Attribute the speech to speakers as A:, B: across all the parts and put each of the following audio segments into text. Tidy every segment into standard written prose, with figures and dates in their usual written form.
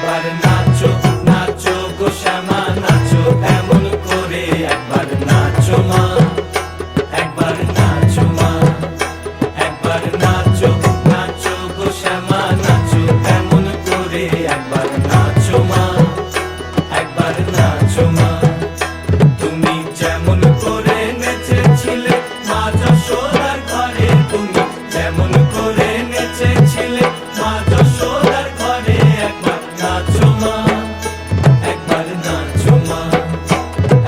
A: একবার নাচো নাচো গো শ্যামা নাচো এমন করে একবার নাচো মা একবার নাচো মা একবার নাচো নাচো গো শ্যামা নাচো এমন করে একবার নাচো মা একবার নাচো মা তুমি যেমন করে নেচেছিলে মা যশোদার ঘরে তুমি যেমন করে নেচেছিলে মা যশোদার ঘরে একবার নাচো মা একবার নাচো মা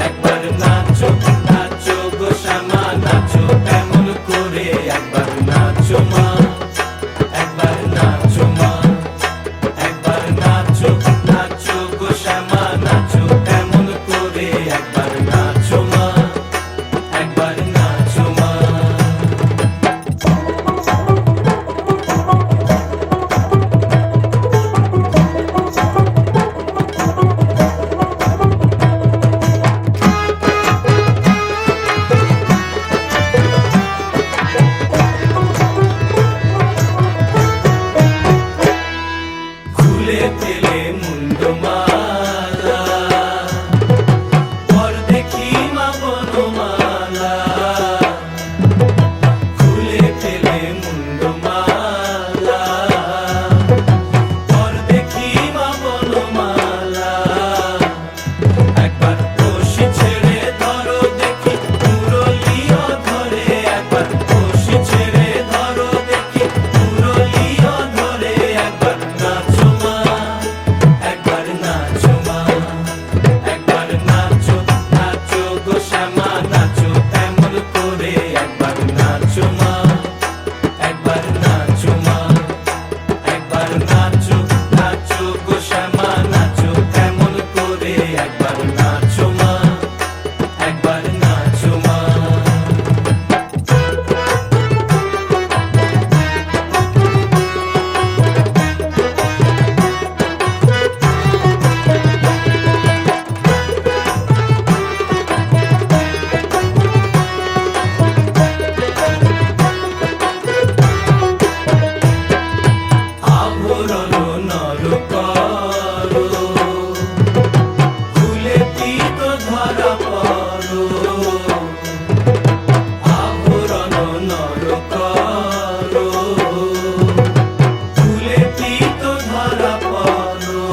A: একবার নাচো নাচো গো শ্যামা নাচো এমন করে একবার নাচো মা একবার নাচো মা একবার নাচো নাচো গো শ্যামা নাচো এমন করে একবার নাচো মা একবার নাচো মা খুলে ফেলে মুন্ডমালা পর দেখি মা বনমালা খুলে ফেলে মুন্ডমালা পর দেখি মা বনমালা একবার বসি ছেড়ে ধরো দেখি মুরলিও ধরে একবার বসি ছেড়ে ধরো দেখি মুরলিও ধরে একবার নাচো মা একবার নাচো মা একবার নাচো নাচো গো শ্যামা নাচো এমন করে একবার নাচো মা একবার নাচো মা একবার নাচো নাচো গো শ্যামা নাচো এমন করে একবার নাচো মা একবার নাচো মা আভরণ নর করো খুলে পিত ধরা পড়ো আভরণ নর করো খুলে পিত ধরা পড়ো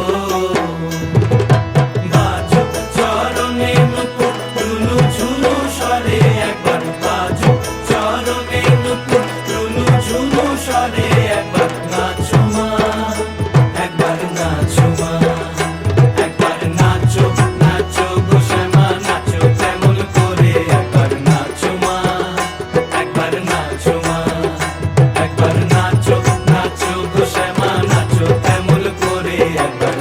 A: বাজো চরণে নুপুর রুনু ঝুনু স্বরে একবার বাজো চরণে নুপুর রুনু ঝুনু স্বরে একবার নাচো মা একবার নাচো মা একবার নাচো নাচো গো শ্যামা নাচো তেমন করে একবার নাচো মা একবার নাচো মা একবার নাচো নাচো গো শ্যামা নাচো তেমন করে একবার